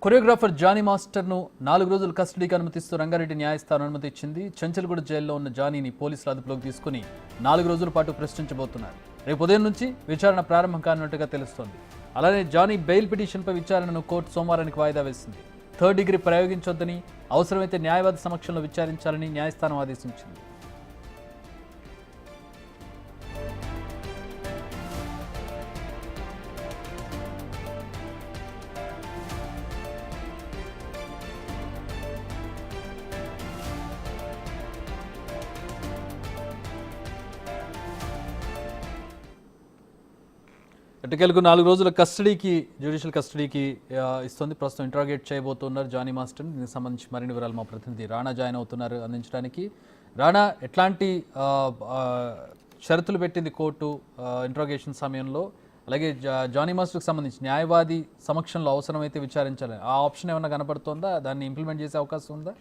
Choreographer Johnny మాస్టర్ను 4 రోజులు కస్టడీకి అనుమతిస్తూ రంగారెడ్డి న్యాయస్థానం అనుమతి ఇచ్చింది. చెంచల్గూడ జైల్లో ఉన్న జానీని పోలీసులు అదుపులోకి తీసుకుని 4 రోజుల పాటు ప్రశ్నించబోతున్నారు. రేపు ఉదయం నుంచి విచారణ ప్రారంభం కానున్నట్టుగా తెలుస్తోంది. అలానే జానీ బెయిల్ పిటిషన్పై విచారణను కోర్టు సోమవారానికి వాయిదా వేసింది. 3rd డిగ్రీ ప్రయోగించొద్దని, అవసరమైతే న్యాయవాది సమక్షంలో విచారించాలని న్యాయస్థానం ఆదేశించింది. ఎట్టకేలకు 4 రోజుల జ్యుడిషియల్ కస్టడీకి ఇస్తుంది. ప్రస్తుతం ఇంట్రాగేట్ చేయబోతున్నారు జానీ మాస్టర్. దీనికి సంబంధించి మరిన్ని వివరాలు మా ప్రతినిధి రాణా జాయిన్ అవుతున్నారు అందించడానికి. రాణా, ఎట్లాంటి షరతులు పెట్టింది కోర్టు ఇంట్రాగేషన్ సమయంలో? అలాగే జానీ మాస్టర్కి సంబంధించి న్యాయవాది సమక్షంలో అవసరమైతే విచారించాలి, ఆ ఆప్షన్ ఏమైనా కనపడుతుందా? దాన్ని ఇంప్లిమెంట్ చేసే అవకాశం ఉందా?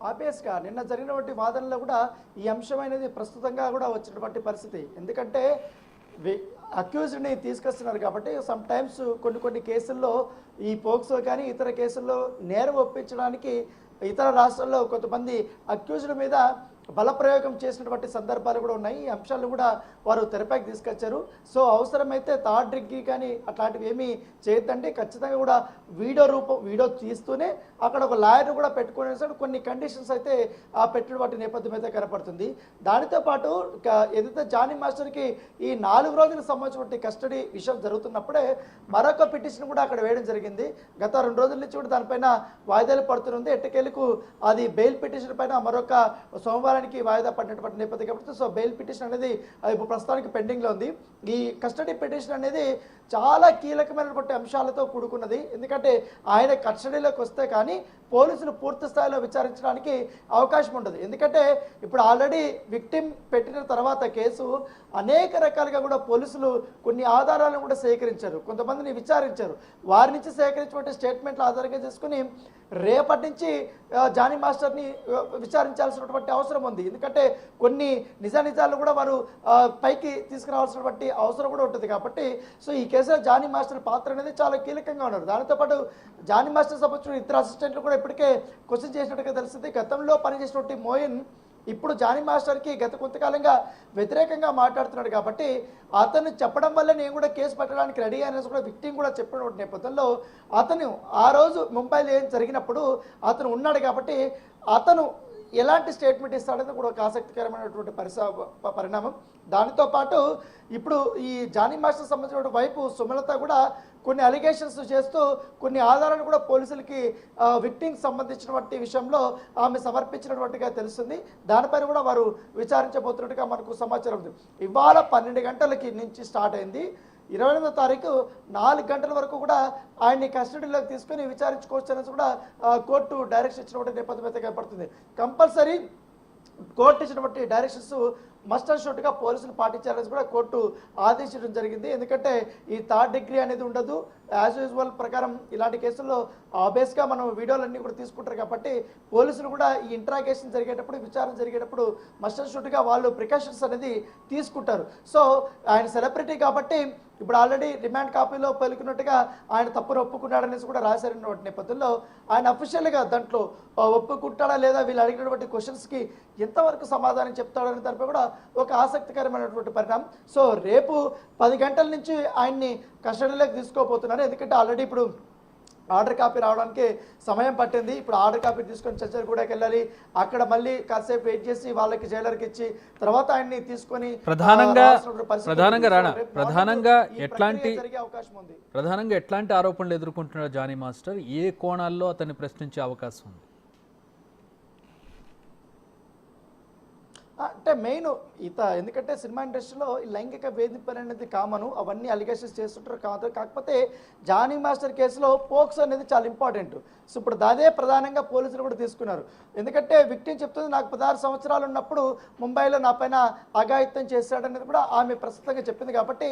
ఆబ్వియస్గా నిన్న జరిగినటువంటి వాదనలో కూడా ఈ అంశం అనేది ప్రస్తుతంగా కూడా వచ్చినటువంటి పరిస్థితి. ఎందుకంటే అక్యూజ్డ్ని తీసుకొస్తున్నారు కాబట్టి సమ్ టైమ్స్ కొన్ని కేసుల్లో ఈ పోక్సో కానీ ఇతర కేసుల్లో నేరం ఒప్పించడానికి ఇతర రాష్ట్రాల్లో కొంతమంది అక్యూజ్డ్ మీద బలప్రయోగం చేసినటువంటి సందర్భాలు కూడా ఉన్నాయి. ఈ అంశాలను కూడా వారు తెరపైకి తీసుకొచ్చారు. సో అవసరమైతే 3rd డిగ్రీ కానీ అట్లాంటివి ఏమీ చేయొద్దండి, ఖచ్చితంగా కూడా వీడియో తీస్తూనే అక్కడ ఒక లాయర్ను కూడా పెట్టుకునే కొన్ని కండిషన్స్ అయితే పెట్టినటువంటి నేపథ్యం అయితే కనపడుతుంది. దానితో పాటు ఏదైతే జానీ మాస్టర్కి ఈ 4 రోజులకు సంబంధించినటువంటి కస్టడీ విషయం జరుగుతున్నప్పుడే మరొక పిటిషన్ కూడా అక్కడ వేయడం జరిగింది. గత 2 రోజుల నుంచి కూడా దానిపైన వాయిదాలు పడుతుంది. ఎట్టకేలకు అది బెయిల్ పిటిషన్ పైన మరొక సోమవారానికి వాయిదా పడినటువంటి నేపథ్యం కాబట్టి సో బెయిల్ పిటిషన్ అనేది ఇప్పుడు ప్రస్తుతానికి పెండింగ్లో ఉంది. ఈ కస్టడీ పిటిషన్ అనేది చాలా కీలకమైనటువంటి అంశాలతో కూడుకున్నది. ఎందుకంటే ఆయన కస్టడీలోకి వస్తే కానీ పోలీసులు పూర్తి స్థాయిలో విచారించడానికి అవకాశం ఉండదు. ఎందుకంటే ఇప్పుడు ఆల్రెడీ విక్టిమ్ పెట్టిన తర్వాత కేసు అనేక రకాలుగా కూడా పోలీసులు కొన్ని ఆధారాలను కూడా సేకరించారు, కొంతమందిని విచారించారు. వారి నుంచి సేకరించినటువంటి స్టేట్మెంట్ల ఆధారంగా చేసుకుని రేపటి నుంచి జానీ మాస్టర్ని విచారించాల్సినటువంటి అవసరం ఉంది. ఎందుకంటే కొన్ని నిజాలు కూడా వారు పైకి తీసుకురావాల్సినటువంటి అవసరం కూడా ఉంటుంది కాబట్టి సో ఈ కేసులో జానీ మాస్టర్ పాత్ర అనేది చాలా కీలకంగా ఉన్నారు. దానితో పాటు జానీ మాస్టర్ సంబంధించిన ఇతర అసిస్టెంట్లు కూడా ఇప్పటికే క్వశ్చన్ చేసినట్టుగా తెలిసింది. గతంలో పనిచేసినటువంటి మోయిన్ ఇప్పుడు జానీ మాస్టర్కి గత కొంతకాలంగా వ్యతిరేకంగా మాట్లాడుతున్నాడు కాబట్టి అతను చెప్పడం వల్ల నేను కూడా కేసు పెట్టడానికి రెడీ అనేసి కూడా విక్టిమ్ కూడా చెప్పిన నేపథ్యంలో అతను ఆ రోజు ముంబైలో ఏం జరిగినప్పుడు అతను ఉన్నాడు కాబట్టి అతను ఎలాంటి స్టేట్మెంట్ ఇస్తాడని కూడా ఒక ఆసక్తికరమైనటువంటి పరిణామం. దానితో పాటు ఇప్పుడు ఈ జానీ మాస్టర్ సంబంధించిన వైపు సుమలత కూడా కొన్ని అలిగేషన్స్ చేస్తూ కొన్ని ఆధారాలు కూడా పోలీసులకి విక్టిమ్కి సంబంధించినటువంటి విషయంలో ఆమె సమర్పించినటువంటిగా తెలుస్తుంది. దానిపైన కూడా వారు విచారించబోతున్నట్టుగా మనకు సమాచారం ఉంది. ఇవాళ 12 గంటలకి నుంచి స్టార్ట్ అయింది. 28వ తారీఖు 4 గంటల వరకు కూడా ఆయన్ని కస్టడీలోకి తీసుకుని విచారించుకోవచ్చు అనేసి కూడా కోర్టు డైరెక్షన్ ఇచ్చినటువంటి నేపథ్యం అయితే కనపడుతుంది. కంపల్సరీ కోర్టు ఇచ్చినటువంటి డైరెక్షన్స్ మస్ట్ అండ్ షుడ్గా పోలీసులు పాటించాలని కూడా కోర్టు ఆదేశించడం జరిగింది. ఎందుకంటే ఈ 3rd డిగ్రీ అనేది ఉండదు. యాజ్ యూజువల్ ప్రకారం ఇలాంటి కేసుల్లో ఆబ్వియస్గా మనం వీడియోలన్నీ కూడా తీసుకుంటారు కాబట్టి పోలీసులు కూడా ఈ ఇంట్రాగేషన్ జరిగేటప్పుడు విచారణ జరిగేటప్పుడు మస్ట్ అండ్ షుడ్గా వాళ్ళు ప్రికాషన్స్ అనేది తీసుకుంటారు. సో ఆయన సెలబ్రిటీ కాబట్టి ఇప్పుడు ఆల్రెడీ రిమాండ్ కాపీలో పలుకున్నట్టుగా ఆయన తప్పును ఒప్పుకున్నాడనేసి కూడా రాశారన్నటువంటి నేపథ్యంలో ఆయన అఫీషియల్గా దాంట్లో ఒప్పుకుంటాడా లేదా వీళ్ళు అడిగినటువంటి క్వశ్చన్స్కి ఎంతవరకు సమాధానం చెప్తాడనే దానిపై కూడా ఒక ఆసక్తికరమైనటువంటి పరిణామం. సో రేపు 10 గంటల నుంచి ఆయన్ని కస్టడీలోకి తీసుకోబోతున్నారు. ఎందుకంటే ఆల్రెడీ ఇప్పుడు ఆర్డర్ కాపీ రావడానికి సమయం పట్టింది. ఇప్పుడు ఆర్డర్ కాపీ తీసుకొని చెంచల్గూడకి వెళ్ళాలి, అక్కడ మళ్ళీ కాసేపు వెయిట్ చేసి వాళ్ళకి జైలర్కి ఇచ్చి తర్వాత ఆయన్ని తీసుకొని ప్రధానంగా ఎట్లాంటి ఆరోపణలు ఎదుర్కొంటున్నారు జానీ మాస్టర్? ఏ కోణాల్లో అతన్ని ప్రశ్నించే అవకాశం ఉంది? అంటే మెయిన్ ఎందుకంటే సినిమా ఇండస్ట్రీలో లైంగిక వేధింపులు అనేది కామను, అవన్నీ అలిగేషన్స్ చేస్తుంటారు కాదు. కాకపోతే జానీ మాస్టర్ కేసులో పోక్స్ అనేది చాలా ఇంపార్టెంట్. సో ఇప్పుడు అదే ప్రధానంగా పోలీసులు కూడా తీసుకున్నారు. ఎందుకంటే విక్టిమ్ చెప్తుంది నాకు 16 సంవత్సరాలు ఉన్నప్పుడు ముంబైలో నా పైన అఘాయిత్యం చేశాడనేది కూడా ఆమె ప్రస్తుతంగా చెప్పింది. కాబట్టి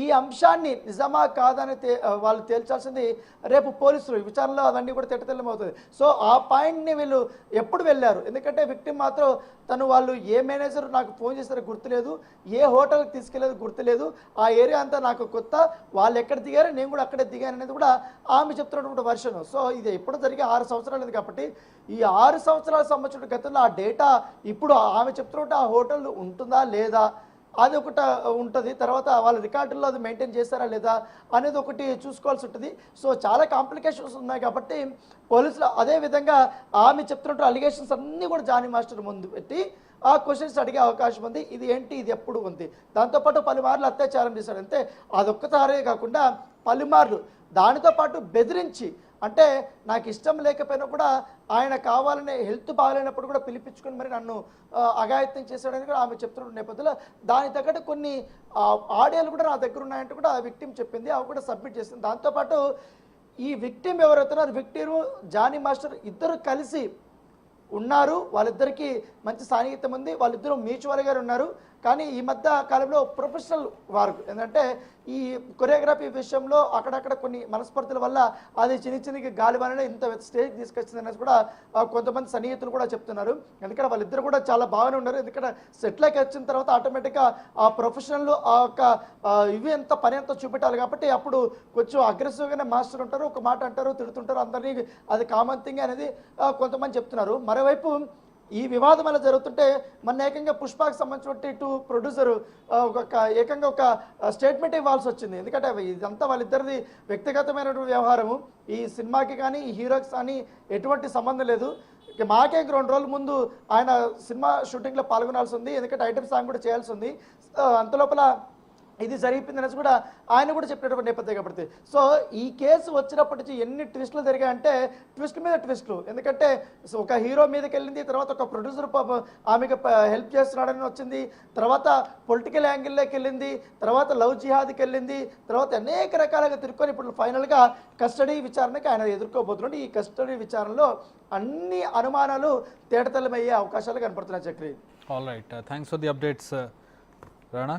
ఈ అంశాన్ని నిజమా కాదని వాళ్ళు తేల్చాల్సింది రేపు పోలీసులు విచారణలో అవన్నీ కూడా తెల్లమవుతుంది. సో ఆ పాయింట్ని వీళ్ళు ఎప్పుడు వెళ్ళారు? ఎందుకంటే విక్టిమ్ మాత్రం తను వాళ్ళు ఏ మేనేజర్ చేశారు, నాకు ఫోన్ చేశారో గుర్తులేదు, ఏ హోటల్కి తీసుకెళ్లేదు గుర్తులేదు, ఆ ఏరియా అంతా నాకు కొత్త, వాళ్ళు ఎక్కడ దిగారో నేను కూడా అక్కడే దిగాను అనేది కూడా ఆమె చెప్తున్నటువంటి వర్షన్. సో ఇది ఎప్పుడు జరిగే 6 సంవత్సరాలు కాబట్టి ఈ 6 సంవత్సరాల సంబంధించిన గతంలో ఆ డేటా ఇప్పుడు ఆమె చెప్తున్నట్టు ఆ హోటల్ ఉంటుందా లేదా అది ఒకటి ఉంటుంది. తర్వాత వాళ్ళ రికార్డుల్లో అది మెయింటైన్ చేస్తారా లేదా అనేది ఒకటి చూసుకోవాల్సి ఉంటుంది. సో చాలా కాంప్లికేషన్స్ ఉన్నాయి కాబట్టి పోలీసులు అదేవిధంగా ఆమె చెప్తున్నట్టు అలిగేషన్స్ అన్నీ కూడా జానీ మాస్టర్ ముందు పెట్టి ఆ క్వశ్చన్స్ అడిగే అవకాశం ఉంది. ఇది ఏంటి, ఇది ఎప్పుడు ఉంది, దాంతోపాటు పలుమార్లు అత్యాచారం చేశాడు. అంతే, అదొక్కసారే కాకుండా పలుమార్లు దానితో పాటు బెదిరించి, అంటే నాకు ఇష్టం లేకపోయినా కూడా ఆయన కావాలనే హెల్త్ బాగాలేనప్పుడు కూడా పిలిపించుకొని మరి నన్ను అఘాయిత్యం చేశాడని కూడా ఆమె చెప్తున్న నేపథ్యంలో దాని తగ్గట్టు కొన్ని ఆడియోలు కూడా నా దగ్గర ఉన్నాయంటూ కూడా ఆ విక్టిమ్ చెప్పింది, అవి కూడా సబ్మిట్ చేసింది. దాంతోపాటు ఈ విక్టిమ్ ఎవరైతున్నారో విక్టిమ్ జానీ మాస్టర్ ఇద్దరు కలిసి ఉన్నారు, వాళ్ళిద్దరికీ మంచి సాన్నిహిత్యం ఉంది, వాళ్ళిద్దరూ మ్యూచువల్గా ఉన్నారు. కానీ ఈ మధ్య కాలంలో ప్రొఫెషనల్ వారు ఏంటంటే ఈ కొరియోగ్రఫీ విషయంలో అక్కడక్కడ కొన్ని మనస్పర్ధల వల్ల అది చిన్న గాలివాననే ఇంత స్టేజ్ తీసుకొచ్చింది అనేది కూడా కొంతమంది సన్నిహితులు కూడా చెప్తున్నారు. ఎందుకంటే వాళ్ళిద్దరు కూడా చాలా బాగానే ఉన్నారు. ఎందుకంటే సెటిల్కి వచ్చిన తర్వాత ఆటోమేటిక్గా ఆ ప్రొఫెషనల్ ఆ యొక్క ఇవి ఎంత పని ఎంత చూపెట్టాలి కాబట్టి అప్పుడు కొంచెం అగ్రెసివ్గానే మాస్టర్ ఉంటారు, ఒక మాట అంటారు, తిడుతుంటారు, అందరినీ అది కామన్ థింగ్ అనేది కొంతమంది చెప్తున్నారు. మరోవైపు ఈ వివాదం అలా జరుగుతుంటే మన ఏకంగా పుష్పకి సంబంధించిన ప్రొడ్యూసర్ ఏకంగా ఒక స్టేట్మెంట్ ఇవ్వాల్సి వచ్చింది. ఎందుకంటే ఇదంతా వాళ్ళిద్దరిది వ్యక్తిగతమైనటువంటి వ్యవహారము, ఈ సినిమాకి కానీ ఈ హీరోకి కానీ ఎటువంటి సంబంధం లేదు. మాకే 2 రోజుల ముందు ఆయన సినిమా షూటింగ్లో పాల్గొనాల్సి ఉంది, ఎందుకంటే ఐటమ్ సాంగ్ కూడా చేయాల్సి ఉంది. అంతలోపల ఇది జరిగిపోయింది అనేసి కూడా ఆయన కూడా చెప్పినటువంటి నేపథ్యం కాబట్టి సో ఈ కేసు వచ్చినప్పటి నుంచి ఎన్ని ట్విస్టులు జరిగాయంటే ట్విస్ట్ మీద ట్విస్టులు. ఎందుకంటే ఒక హీరో మీదకి వెళ్ళింది, తర్వాత ఒక ప్రొడ్యూసర్ ఆమెకు హెల్ప్ చేస్తున్నాడని వచ్చింది, తర్వాత పొలిటికల్ యాంగిల్లోకి వెళ్ళింది, తర్వాత లవ్ జిహాద్కి వెళ్ళింది, తర్వాత అనేక రకాలుగా తిరుక్కొని ఇప్పుడు ఫైనల్గా కస్టడీ విచారణకి ఆయన ఎదుర్కోబోతున్నాడు. ఈ కస్టడీ విచారణలో అన్ని అనుమానాలు తేటతెల్లమయ్యే అవకాశాలు కనపడుతున్నాయి. Chakri, all right, thanks for the updates Rana.